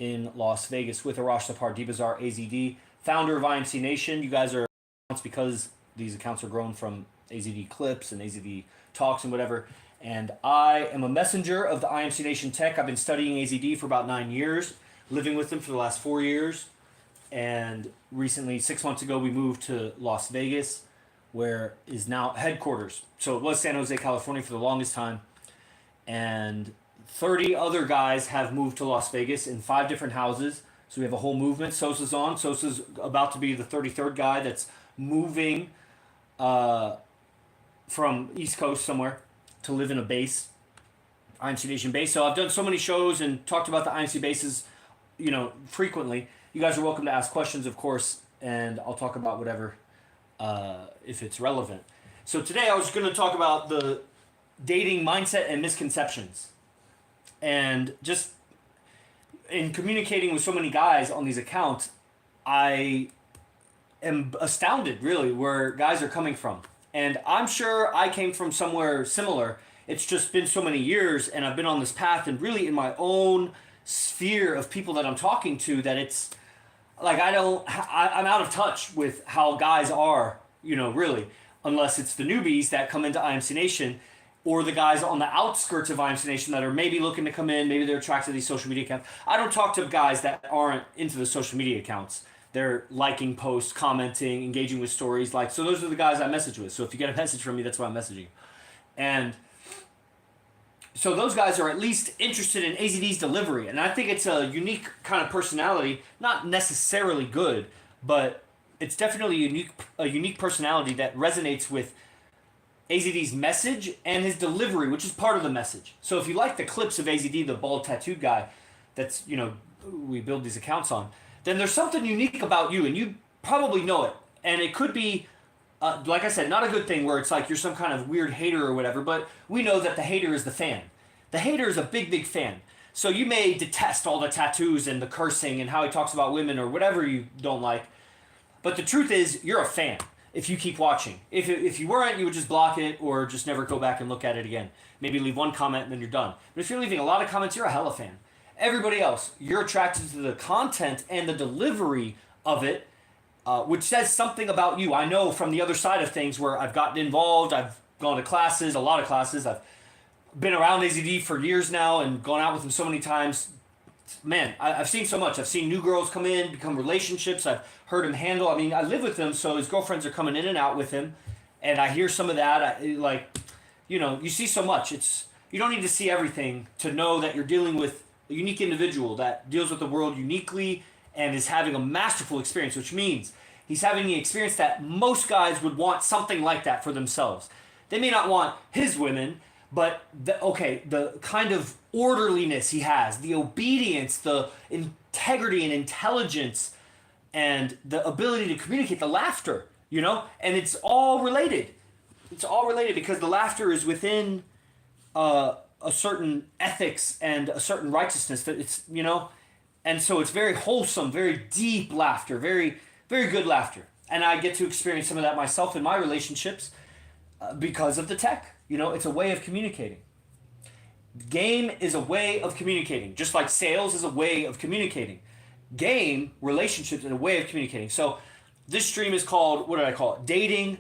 in Las Vegas with Arash Sapar Dibazar AZD, founder of IMC Nation. You guys are because these accounts are grown from AZD clips and AZD talks and whatever. And I am a messenger of the IMC Nation tech. I've been studying AZD for about 9 years, living with them for the last 4 years. And recently, 6 months ago, we moved to Las Vegas, where is now headquarters. So it was San Jose, California for the longest time. And 30 other guys have moved to Las Vegas in 5 different houses. So we have a whole movement. Sosa's on. Sosa's about to be the 33rd guy that's moving from East Coast somewhere to live in a base, IMC Nation base. So I've done so many shows and talked about the IMC bases, frequently. You guys are welcome to ask questions, of course, and I'll talk about whatever if it's relevant. So today I was going to talk about the dating mindset and misconceptions. And just in communicating with so many guys on these accounts, I am astounded, really, where guys are coming from. And I'm sure I came from somewhere similar. It's just been so many years, and I've been on this path, and really in my own sphere of people that I'm talking to, that it's like I'm out of touch with how guys are, really, unless it's the newbies that come into IMC Nation, or the guys on the outskirts of IMC Nation that are maybe looking to come in, maybe they're attracted to these social media accounts. I don't talk to guys that aren't into the social media accounts. They're liking posts, commenting, engaging with stories. So those are the guys I message with. So if you get a message from me, that's why I'm messaging you. And so those guys are at least interested in AZD's delivery. And I think it's a unique kind of personality, not necessarily good, but it's definitely a unique personality that resonates with AZD's message and his delivery, which is part of the message. So if you like the clips of AZD, the bald tattooed guy that's, we build these accounts on, then there's something unique about you, and you probably know it. And it could be, like I said, not a good thing where it's like you're some kind of weird hater or whatever, but we know that the hater is the fan. The hater is a big, big fan. So you may detest all the tattoos and the cursing and how he talks about women or whatever you don't like, but the truth is you're a fan if you keep watching. If you weren't, you would just block it or just never go back and look at it again. Maybe leave one comment and then you're done. But if you're leaving a lot of comments, you're a hella fan. Everybody else, you're attracted to the content and the delivery of it, which says something about you. I know from the other side of things where I've gotten involved, I've gone to classes, a lot of classes, I've been around AZD for years now and gone out with him so many times. Man, I've seen so much. I've seen new girls come in, become relationships. I've heard him handle. I mean, I live with him, so his girlfriends are coming in and out with him, and I hear some of that. You see so much. You don't need to see everything to know that you're dealing with a unique individual that deals with the world uniquely and is having a masterful experience, which means he's having the experience that most guys would want something like that for themselves. They may not want his women, but the kind of orderliness he has, the obedience, the integrity and intelligence, and the ability to communicate, the laughter, and it's all related. It's all related because the laughter is within a certain ethics and a certain righteousness that it's, and so it's very wholesome, very deep laughter, very, very good laughter. And I get to experience some of that myself in my relationships because of the tech. It's a way of communicating. Game is a way of communicating, just like sales is a way of communicating. Game, relationships, is a way of communicating. So this stream is called, what did I call it? Dating,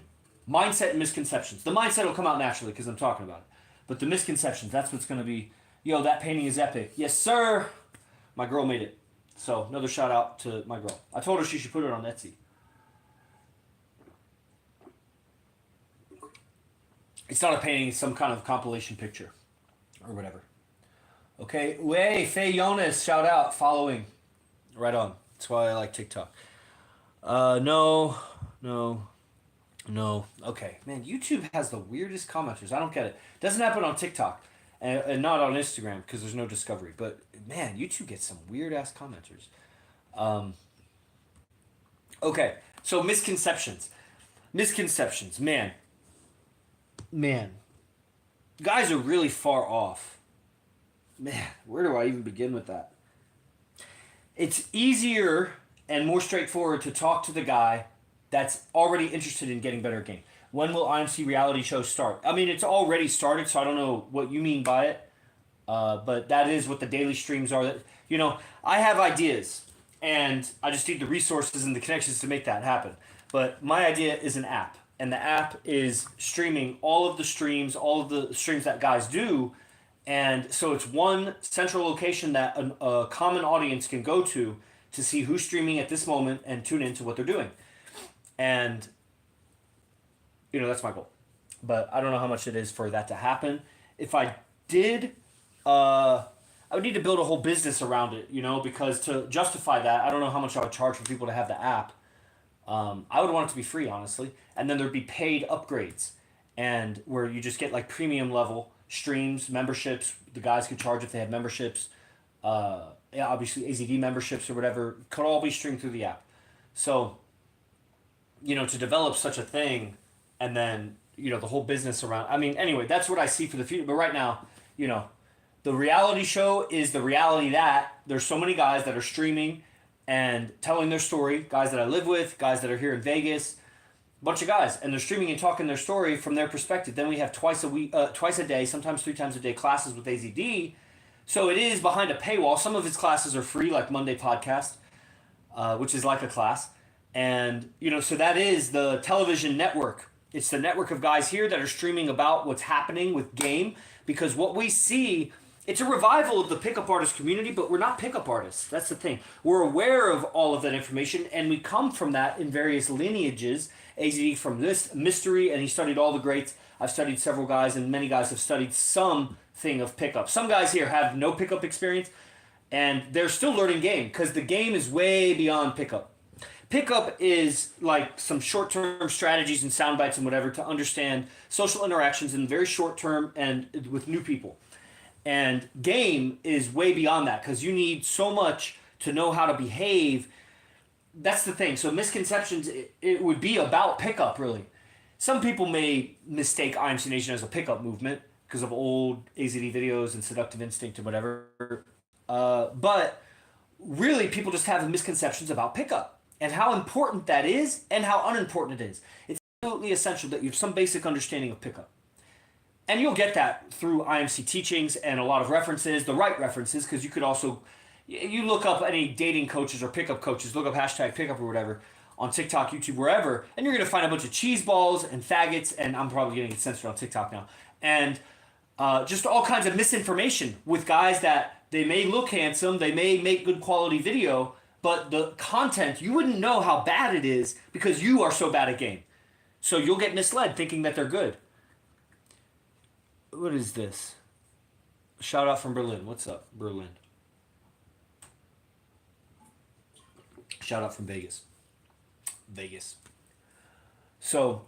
mindset, and misconceptions. The mindset will come out naturally because I'm talking about it. But the misconceptions, that's what's going to be, that painting is epic. Yes, sir. My girl made it. So another shout out to my girl. I told her she should put it on Etsy. It's not a painting, it's some kind of compilation picture or whatever. Okay, hey, Faye Jonas, shout out, following. Right on. That's why I like TikTok. No. Okay, man, YouTube has the weirdest commenters. I don't get it. Doesn't happen on TikTok and not on Instagram because there's no discovery. But, man, YouTube gets some weird-ass commenters. Okay, so misconceptions. Misconceptions, man. Guys are really far off. Man, where do I even begin with that? It's easier and more straightforward to talk to the guy that's already interested in getting better at game. When will IMC reality shows start? I mean, it's already started, so I don't know what you mean by it. But that is what the daily streams are. You know, I have ideas, and I just need the resources and the connections to make that happen. But my idea is an app, and the app is streaming all of the streams, all of the streams that guys do, and so it's one central location that a common audience can go to see who's streaming at this moment and tune into what they're doing. And that's my goal. But I don't know how much it is for that to happen. If I did, I would need to build a whole business around it, because to justify that, I don't know how much I would charge for people to have the app. I would want it to be free, honestly. And then there'd be paid upgrades, and where you just get like premium level streams, memberships. The guys could charge if they have memberships. Yeah, obviously AZD memberships or whatever could all be streamed through the app. So, to develop such a thing, and then the whole business around. I mean, anyway, that's what I see for the future. But right now, the reality show is the reality that there's so many guys that are streaming and telling their story. Guys that I live with, guys that are here in Vegas, bunch of guys, and they're streaming and talking their story from their perspective. Then we have twice a day, sometimes 3 times a day classes with AZD. So it is behind a paywall. Some of his classes are free, like Monday Podcast, which is like a class. And, so that is the television network. It's the network of guys here that are streaming about what's happening with game. Because what we see, it's a revival of the pickup artist community, but we're not pickup artists. That's the thing. We're aware of all of that information, and we come from that in various lineages. AZD from this mystery, and he studied all the greats. I've studied several guys, and many guys have studied something of pickup. Some guys here have no pickup experience, and they're still learning game, because the game is way beyond pickup. Pickup is like some short-term strategies and sound bites and whatever to understand social interactions in very short-term and with new people. And game is way beyond that, because you need so much to know how to behave. That's the thing. So misconceptions, it would be about pickup, really. Some people may mistake IMC Nation as a pickup movement because of old AZD videos and seductive instinct and whatever. But really, people just have misconceptions about pickup and how important that is and how unimportant it is. It's absolutely essential that you have some basic understanding of pickup. And you'll get that through IMC teachings and a lot of references, the right references, because you could also, you look up any dating coaches or pickup coaches, look up hashtag pickup or whatever on TikTok, YouTube, wherever, and you're going to find a bunch of cheese balls and faggots, and I'm probably getting it censored on TikTok now, and just all kinds of misinformation with guys that they may look handsome, they may make good quality video, but the content, you wouldn't know how bad it is because you are so bad at game. So you'll get misled thinking that they're good. What is this? Shout out from Berlin. What's up, Berlin? Shout out from Vegas. Vegas. So,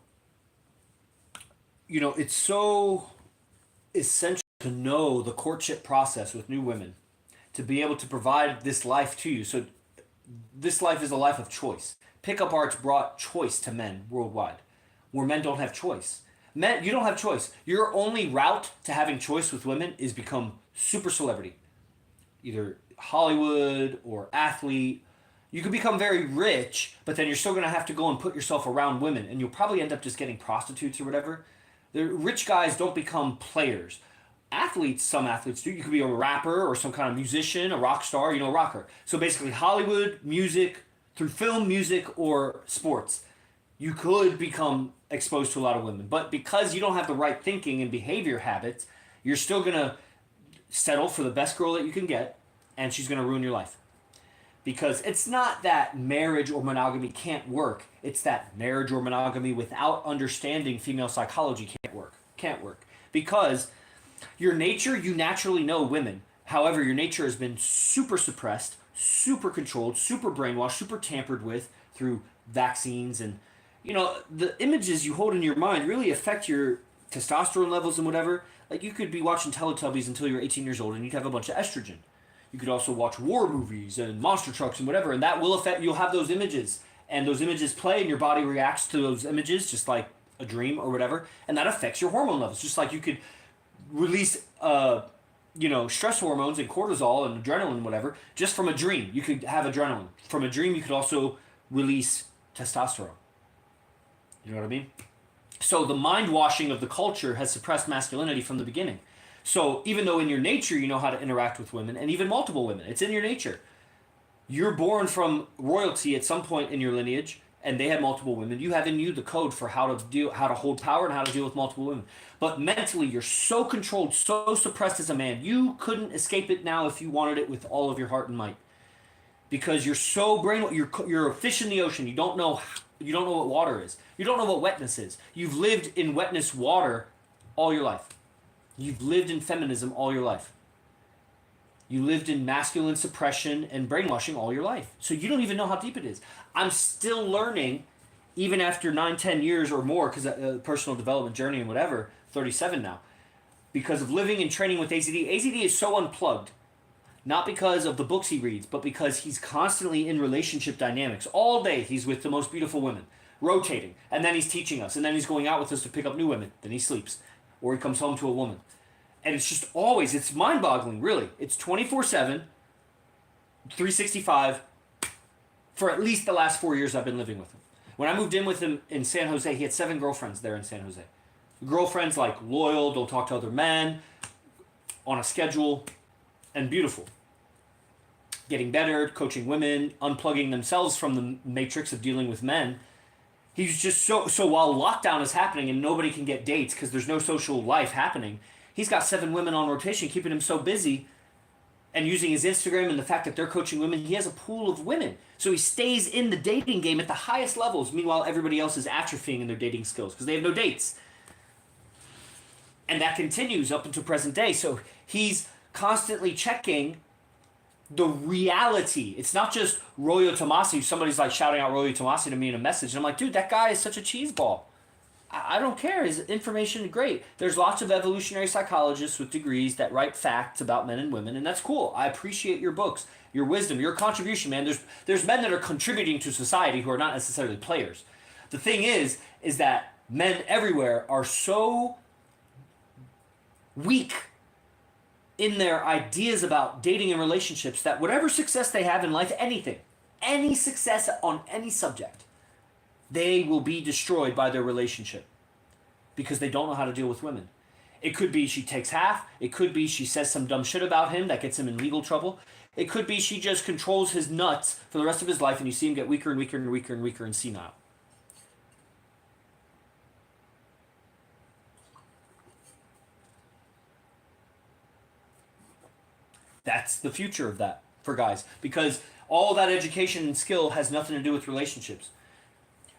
it's so essential to know the courtship process with new women, to be able to provide this life to you. So this life is a life of choice. Pickup arts brought choice to men worldwide, where men don't have choice. Men, you don't have choice. Your only route to having choice with women is become super celebrity. Either Hollywood or athlete. You could become very rich, but then you're still going to have to go and put yourself around women, and you'll probably end up just getting prostitutes or whatever. The rich guys don't become players. Athletes, some athletes do. You could be a rapper or some kind of musician, a rock star, a rocker. So basically Hollywood, music, through film, music, or sports, you could become exposed to a lot of women. But because you don't have the right thinking and behavior habits, you're still going to settle for the best girl that you can get, and she's going to ruin your life. Because it's not that marriage or monogamy can't work. It's that marriage or monogamy without understanding female psychology can't work. Can't work. Because your nature, you naturally know women. However, your nature has been super suppressed, super controlled, super brainwashed, super tampered with through vaccines. And, the images you hold in your mind really affect your testosterone levels and whatever. Like, you could be watching Teletubbies until you're 18 years old and you'd have a bunch of estrogen. You could also watch war movies and monster trucks and whatever, and that will affect, you'll have those images, and those images play and your body reacts to those images just like a dream or whatever, and that affects your hormone levels. Just like you could release, stress hormones and cortisol and adrenaline and whatever just from a dream. You could have adrenaline. From a dream, you could also release testosterone. You know what I mean? So the mind washing of the culture has suppressed masculinity from the beginning. So even though in your nature you know how to interact with women and even multiple women, it's in your nature. You're born from royalty at some point in your lineage, and they had multiple women. You have in you the code for how to hold power, and how to deal with multiple women. But mentally, you're so controlled, so suppressed as a man. You couldn't escape it now if you wanted it with all of your heart and might, because you're so brainwashed. You're a fish in the ocean. You don't know what water is. You don't know what wetness is. You've lived in wetness water all your life. You've lived in feminism all your life. You lived in masculine suppression and brainwashing all your life. So you don't even know how deep it is. I'm still learning, even after 9, 10 years or more, because personal development journey and whatever, 37 now, because of living and training with AZD. AZD is so unplugged, not because of the books he reads, but because he's constantly in relationship dynamics. All day he's with the most beautiful women, rotating, and then he's teaching us, and then he's going out with us to pick up new women, then he sleeps, or he comes home to a woman. And it's just always, it's mind-boggling, really. It's 24/7, 365, for at least the last 4 years I've been living with him. When I moved in with him in San Jose, he had 7 girlfriends there in San Jose. Girlfriends like loyal, don't talk to other men, on a schedule, and beautiful. Getting better, coaching women, unplugging themselves from the matrix of dealing with men. He's just so while lockdown is happening and nobody can get dates because there's no social life happening, he's got 7 women on rotation, keeping him so busy, and using his Instagram and the fact that they're coaching women, he has a pool of women. So he stays in the dating game at the highest levels. Meanwhile, everybody else is atrophying in their dating skills because they have no dates. And that continues up until present day. So he's constantly checking the reality. It's not just Royo Tomasi. Somebody's like shouting out Royo Tomasi to me in a message. And I'm like, dude, that guy is such a cheeseball. I don't care. His information is great. There's lots of evolutionary psychologists with degrees that write facts about men and women, and that's cool. I appreciate your books, your wisdom, your contribution, man. There's men that are contributing to society who are not necessarily players. The thing is that men everywhere are so weak in their ideas about dating and relationships that whatever success they have in life, anything, any success on any subject, they will be destroyed by their relationship because they don't know how to deal with women. It could be she takes half. It could be she says some dumb shit about him that gets him in legal trouble. It could be she just controls his nuts for the rest of his life and you see him get weaker and weaker and weaker and weaker and senile. That's the future of that for guys, because all that education and skill has nothing to do with relationships.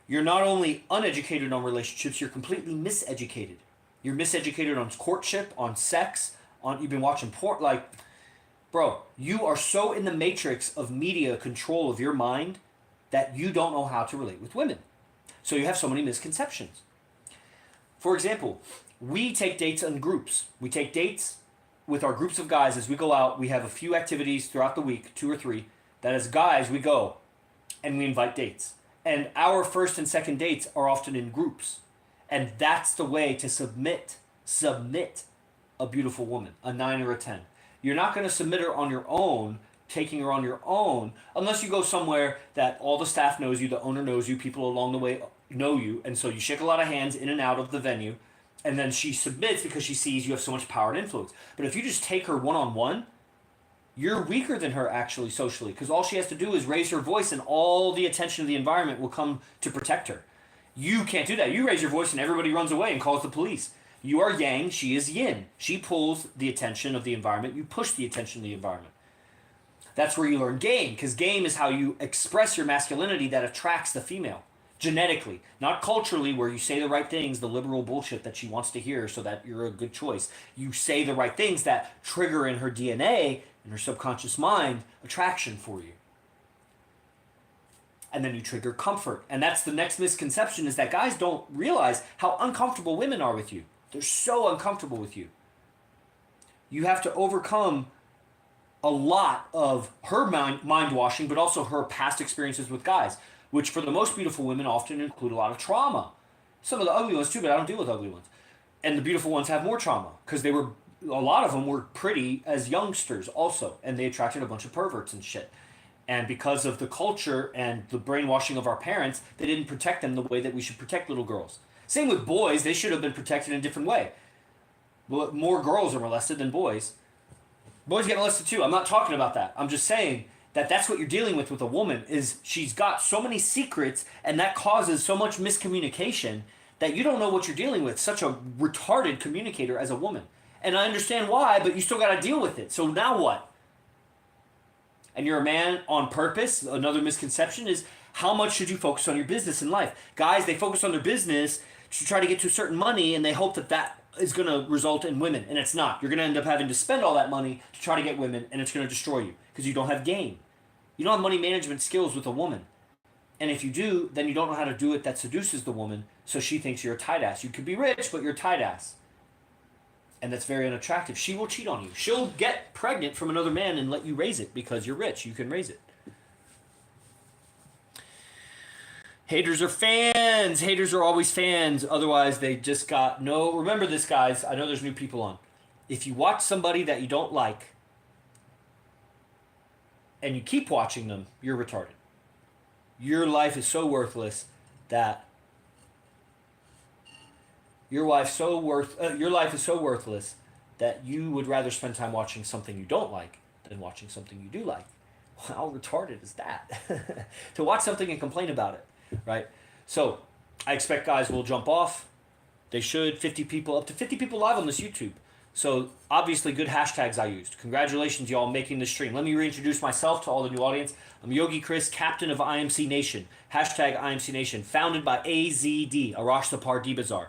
You're not only uneducated on relationships, you're completely miseducated. You're miseducated on courtship, on sex, you've been watching porn. Like, bro, you are so in the matrix of media control of your mind that you don't know how to relate with women. So you have so many misconceptions. For example, we take dates in groups. We take dates with our groups of guys as we go out. We have a few activities throughout the week, 2 or 3, that as guys we go and we invite dates. And our first and second dates are often in groups. And that's the way to submit a beautiful woman, a 9 or a 10. You're not going to submit her on your own, taking her on your own, unless you go somewhere that all the staff knows you, the owner knows you, people along the way know you, and so you shake a lot of hands in and out of the venue, and then she submits because she sees you have so much power and influence. But if you just take her one-on-one, you're weaker than her actually socially, because all she has to do is raise her voice and all the attention of the environment will come to protect her. You can't do that. You raise your voice and everybody runs away and calls the police. You are yang, she is yin. She pulls the attention of the environment, you push the attention of the environment. That's where you learn game, because game is how you express your masculinity that attracts the female. Genetically, not culturally, where you say the right things, the liberal bullshit that she wants to hear so that you're a good choice. You say the right things that trigger in her DNA, in her subconscious mind, attraction for you. And then you trigger comfort. And that's the next misconception, is that guys don't realize how uncomfortable women are with you. They're so uncomfortable with you. You have to overcome a lot of her mind washing, but also her past experiences with guys, which for the most beautiful women often include a lot of trauma. Some of the ugly ones too, but I don't deal with ugly ones. And the beautiful ones have more trauma because a lot of them were pretty as youngsters also, and they attracted a bunch of perverts and shit. And because of the culture and the brainwashing of our parents, they didn't protect them the way that we should protect little girls. Same with boys, they should have been protected in a different way. More girls are molested than boys. Boys get molested too. I'm not talking about that. I'm just saying that that's what you're dealing with a woman is she's got so many secrets and that causes so much miscommunication that you don't know what you're dealing with. Such a retarded communicator as a woman. And I understand why, but you still got to deal with it. So now what? And you're a man on purpose. Another misconception is how much should you focus on your business in life? Guys, they focus on their business to try to get to a certain money and they hope that that is going to result in women. And it's not. You're going to end up having to spend all that money to try to get women and it's going to destroy you because you don't have game. You don't have money management skills with a woman. And if you do, then you don't know how to do it that seduces the woman so she thinks you're a tight ass. You could be rich, but you're a tight ass. And that's very unattractive. She will cheat on you. She'll get pregnant from another man and let you raise it because you're rich. You can raise it. Haters are fans. Haters are always fans. Otherwise, they just got no... Remember this, guys. I know there's new people on. If you watch somebody that you don't like and you keep watching them, you're retarded. Your life is so worthless that... Your life is so worthless that you would rather spend time watching something you don't like than watching something you do like. How retarded is that? To watch something and complain about it, right? So I expect guys will jump off. They should. 50 people, up to 50 people live on this YouTube. So obviously good hashtags I used. Congratulations, y'all, making this stream. Let me reintroduce myself to all the new audience. I'm Yogi Chris, captain of IMC Nation. Hashtag IMC Nation, founded by AZD, Arash Thapar Dibazar.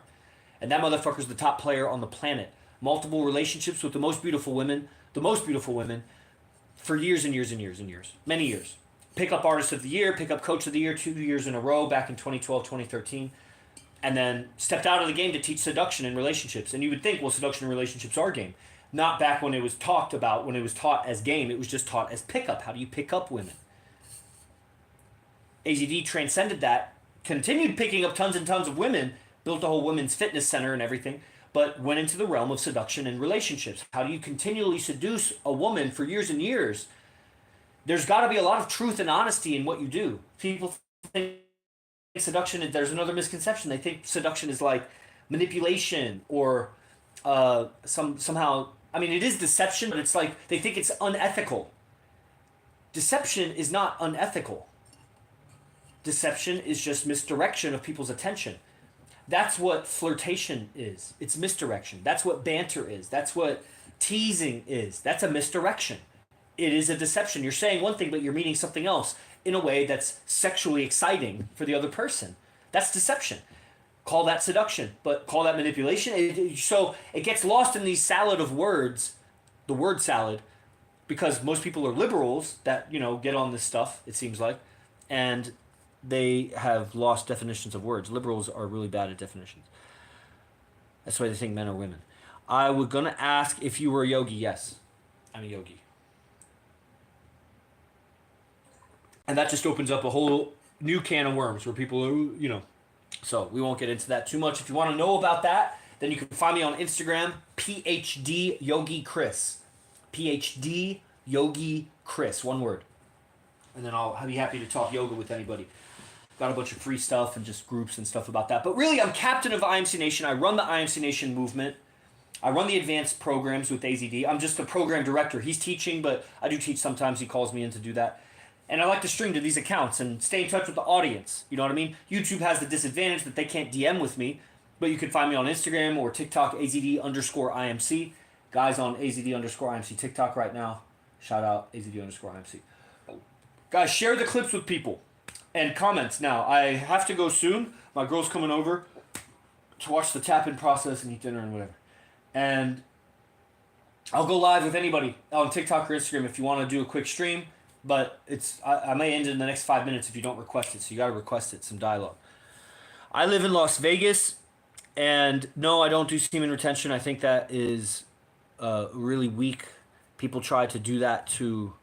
And that motherfucker's the top player on the planet. Multiple relationships with the most beautiful women, for years and years and years and years. Many years. Pickup Artist of the Year, Pickup Coach of the Year 2 years in a row back in 2012, 2013. And then stepped out of the game to teach seduction in relationships. And you would think, well, seduction in relationships are game. Not back when it was talked about, when it was taught as game. It was just taught as pickup. How do you pick up women? AZD transcended that, continued picking up tons and tons of women, built a whole women's fitness center and everything, but went into the realm of seduction and relationships. How do you continually seduce a woman for years and years? There's got to be a lot of truth and honesty in what you do. People think seduction, there's another misconception. They think seduction is like manipulation or somehow, I mean, it is deception, but it's like they think it's unethical. Deception is not unethical. Deception is just misdirection of people's attention. That's what flirtation is. It's misdirection. That's what banter is. That's what teasing is. That's a misdirection. It is a deception. You're saying one thing, but you're meaning something else in a way that's sexually exciting for the other person. That's deception. Call that seduction, but call that manipulation. So it gets lost in these salad of words, the word salad, because most people are liberals that, get on this stuff, it seems like, and they have lost definitions of words. Liberals are really bad at definitions. That's why they think men are women. I was going to ask if you were a yogi. Yes, I'm a yogi. And that just opens up a whole new can of worms where people are, So we won't get into that too much. If you want to know about that, then you can find me on Instagram, PhD Yogi Chris. PhD Yogi Chris, one word. And then I'll be happy to talk yoga with anybody. Got a bunch of free stuff and just groups and stuff about that. But really, I'm captain of IMC Nation. I run the IMC Nation movement. I run the advanced programs with AZD. I'm just the program director. He's teaching, but I do teach sometimes. He calls me in to do that. And I like to stream to these accounts and stay in touch with the audience. You know what I mean? YouTube has the disadvantage that they can't DM with me, but you can find me on Instagram or TikTok, AZD_IMC. Guys on AZD_IMC TikTok right now. Shout out AZD_IMC. Guys, share the clips with people. And comments. Now, I have to go soon. My girl's coming over to watch the tap-in process and eat dinner and whatever. And I'll go live with anybody on TikTok or Instagram if you want to do a quick stream. But I may end it in the next 5 minutes if you don't request it. So you got to request it, some dialogue. I live in Las Vegas. And no, I don't do semen retention. I think that is really weak. People try to do that to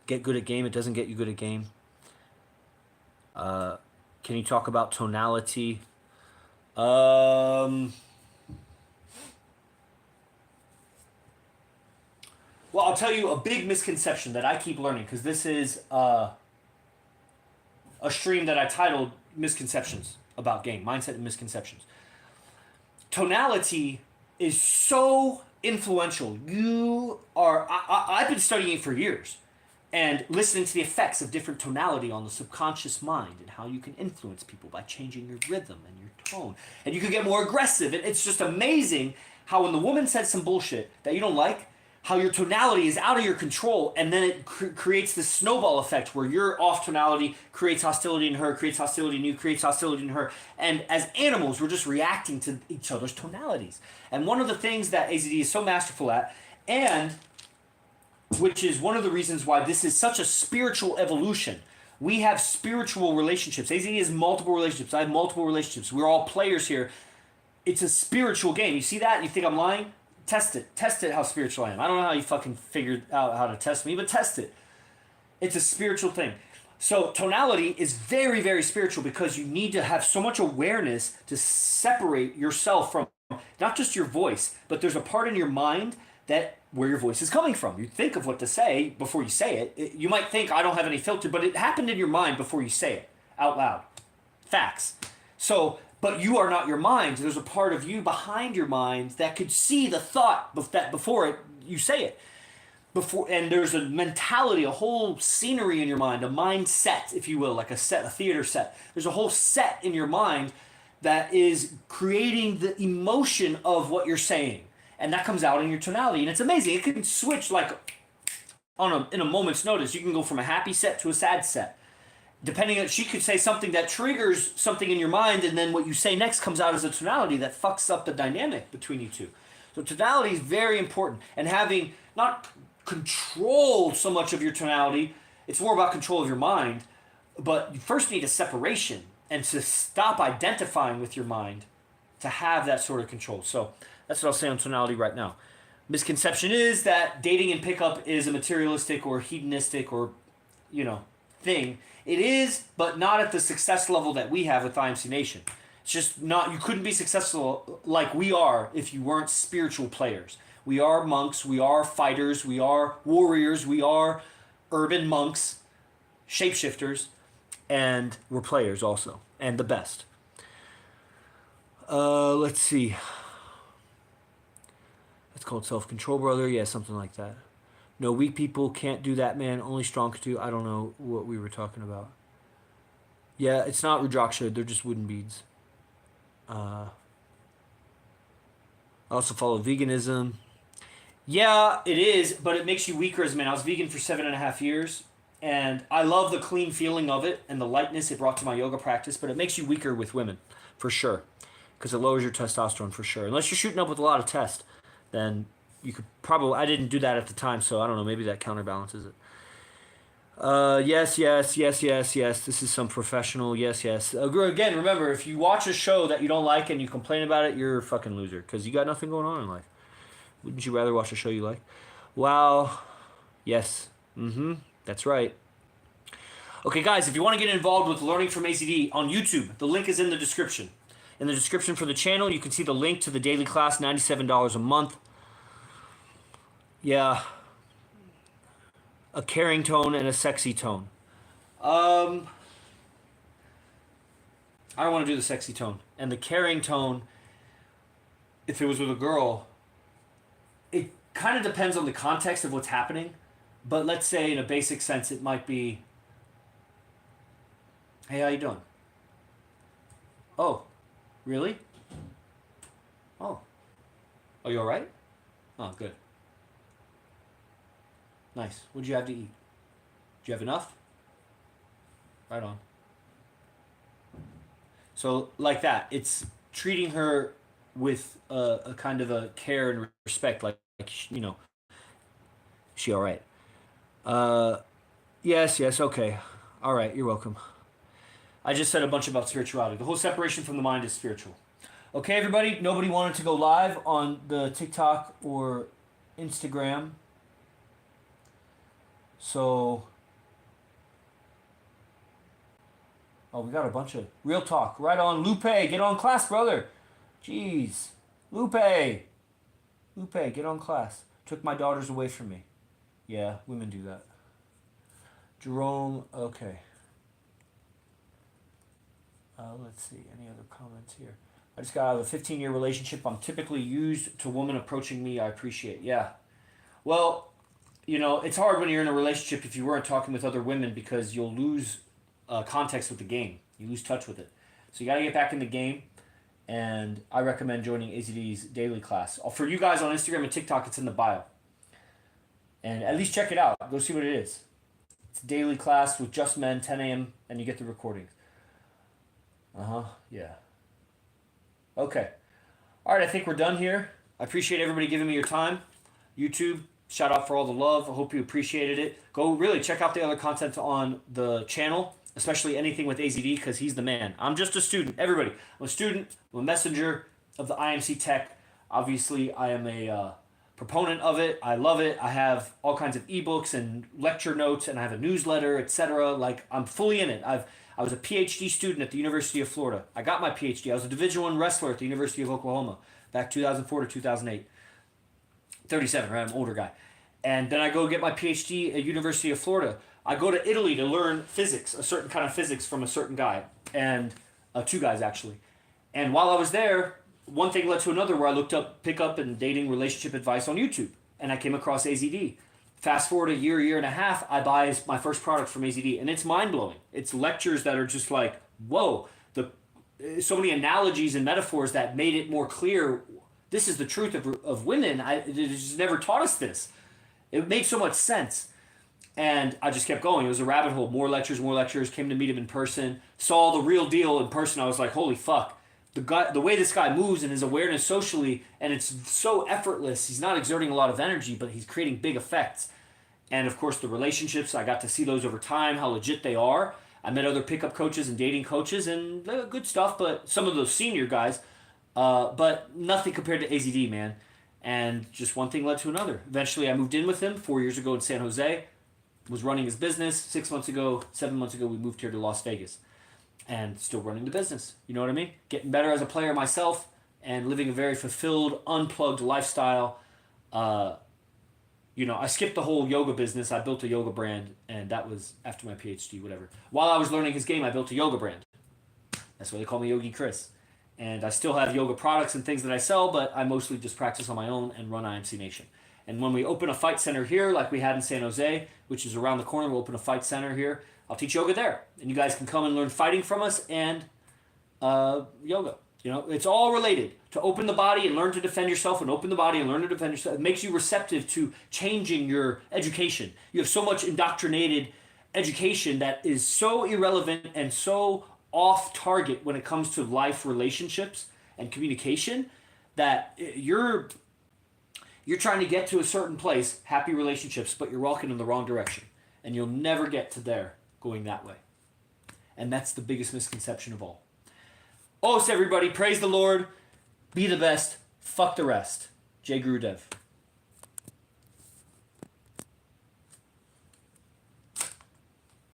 get good at game. It doesn't get you good at game. Can you talk about tonality? Well, I'll tell you a big misconception that I keep learning, because this is a stream that I titled Misconceptions about game, mindset and misconceptions. Tonality is so influential. I've been studying it for years and listening to the effects of different tonality on the subconscious mind and how you can influence people by changing your rhythm and your tone. And you can get more aggressive. And it's just amazing how when the woman says some bullshit that you don't like, how your tonality is out of your control, and then it creates this snowball effect where your off tonality creates hostility in her, creates hostility in you, creates hostility in her. And as animals, we're just reacting to each other's tonalities. And one of the things that AZD is so masterful at, and which is one of the reasons why this is such a spiritual evolution. We have spiritual relationships. AZD has multiple relationships. I have multiple relationships. We're all players here. It's a spiritual game. You see that? You think I'm lying? Test it. Test it how spiritual I am. I don't know how you fucking figured out how to test me, but test it. It's a spiritual thing. So tonality is very, very spiritual because you need to have so much awareness to separate yourself from not just your voice, but there's a part in your mind that where your voice is coming from. You think of what to say before you say it. You might think I don't have any filter, but it happened in your mind before you say it out loud. Facts. So but you are not your mind. There's a part of you behind your mind that could see the thought that before you say it. And there's a mentality, a whole scenery in your mind, a mindset, if you will, like a theater set. There's a whole set in your mind that is creating the emotion of what you're saying. And that comes out in your tonality. And it's amazing. It can switch like in a moment's notice. You can go from a happy set to a sad set. Depending on, she could say something that triggers something in your mind, and then what you say next comes out as a tonality that fucks up the dynamic between you two. So tonality is very important, and having not control so much of your tonality, it's more about control of your mind, but you first need a separation and to stop identifying with your mind to have that sort of control. So that's what I'll say on tonality right now. Misconception is that dating and pickup is a materialistic or hedonistic or, thing. It is, but not at the success level that we have with IMC Nation. It's just not, you couldn't be successful like we are if you weren't spiritual players. We are monks, we are fighters, we are warriors, we are urban monks, shapeshifters, and we're players also, and the best. Let's see. It's called self-control, brother. Yeah, something like that. No, weak people can't do that, man. Only strong can do. I don't know what we were talking about. Yeah, it's not Rudraksha. They're just wooden beads. I also follow veganism. Yeah, it is, but it makes you weaker as a man. I was vegan for 7.5 years, and I love the clean feeling of it and the lightness it brought to my yoga practice, but it makes you weaker with women, for sure, because it lowers your testosterone, for sure. Unless you're shooting up with a lot of test, then you could probably, I didn't do that at the time, so I don't know, maybe that counterbalances it. Yes. This is some professional, yes. Again, remember, if you watch a show that you don't like and you complain about it, you're a fucking loser, because you got nothing going on in life. Wouldn't you rather watch a show you like? Wow. Yes. That's right. Okay, guys, if you want to get involved with Learning from AZD on YouTube, the link is in the description. In the description for the channel, you can see the link to the daily class, $97 a month. Yeah. A caring tone and a sexy tone. I don't want to do the sexy tone. And the caring tone, if it was with a girl, it kind of depends on the context of what's happening. But let's say in a basic sense, it might be, hey, how you doing? Oh, really? Oh. Are you all right? Oh, good. Nice. What'd you have to eat? Did you have enough? Right on. So, like that. It's treating her with a kind of a care and respect, like she all right? Yes, okay. All right, you're welcome. I just said a bunch about spirituality. The whole separation from the mind is spiritual. Okay, everybody, nobody wanted to go live on the TikTok or Instagram. So, we got a bunch of real talk. Right on, Lupe, get on class, brother. Jeez. Lupe, get on class. Took my daughters away from me. Yeah, women do that. Jerome, okay. Let's see, any other comments here? I just got out of a 15-year relationship. I'm typically used to women approaching me. I appreciate. Yeah. Well, it's hard when you're in a relationship if you weren't talking with other women because you'll lose context with the game. You lose touch with it. So you got to get back in the game. And I recommend joining AZD's daily class. For you guys on Instagram and TikTok, it's in the bio. And at least check it out. Go see what it is. It's a daily class with just men, 10 a.m., and you get the recordings. Yeah. Okay. All right, I think we're done here. I appreciate everybody giving me your time. YouTube, shout out for all the love. I hope you appreciated it. Go really check out the other content on the channel, especially anything with AZD, because he's the man. I'm just a student. Everybody, I'm a student. I'm a messenger of the IMC tech. Obviously, I am a proponent of it. I love it. I have all kinds of ebooks and lecture notes, and I have a newsletter, etc. Like, I'm fully in it. I was a PhD student at the University of Florida. I got my PhD. I was a Division I wrestler at the University of Oklahoma back 2004 to 2008. 37, right? I'm an older guy. And then I go get my PhD at University of Florida. I go to Italy to learn physics, a certain kind of physics from a certain guy, and two guys actually. And while I was there, one thing led to another where I looked up pickup and dating relationship advice on YouTube, and I came across AZD. Fast forward a year and a half, I buy my first product from AZD, and it's mind-blowing. It's lectures that are just like, whoa, so many analogies and metaphors that made it more clear. This is the truth of women. It just never taught us this. It made so much sense. And I just kept going. It was a rabbit hole. More lectures, came to meet him in person, saw the real deal in person. I was like, holy fuck. The way this guy moves and his awareness socially, and it's so effortless. He's not exerting a lot of energy, but he's creating big effects. And of course, the relationships, I got to see those over time, how legit they are. I met other pickup coaches and dating coaches, and good stuff, but some of those senior guys, but nothing compared to AZD, man. And just one thing led to another. Eventually, I moved in with him 4 years ago in San Jose, was running his business. 7 months ago, we moved here to Las Vegas. And still running the business. You know what I mean? Getting better as a player myself and living a very fulfilled, unplugged lifestyle. I skipped the whole yoga business. I built a yoga brand, and that was after my PhD, whatever. While I was learning his game, I built a yoga brand. That's why they call me Yogi Chris. And I still have yoga products and things that I sell, but I mostly just practice on my own and run IMC Nation. And when we open a fight center here, like we had in San Jose, which is around the corner, we'll open a fight center here. I'll teach yoga there. And you guys can come and learn fighting from us and yoga. It's all related. To open the body and learn to defend yourself, and open the body and learn to defend yourself. It makes you receptive to changing your education. You have so much indoctrinated education that is so irrelevant and so off target when it comes to life relationships and communication that you're trying to get to a certain place, happy relationships, but you're walking in the wrong direction. And you'll never get to there going that way. And that's the biggest misconception of all. Oh, so everybody, praise the Lord. Be the best. Fuck the rest. Jay Gurudev.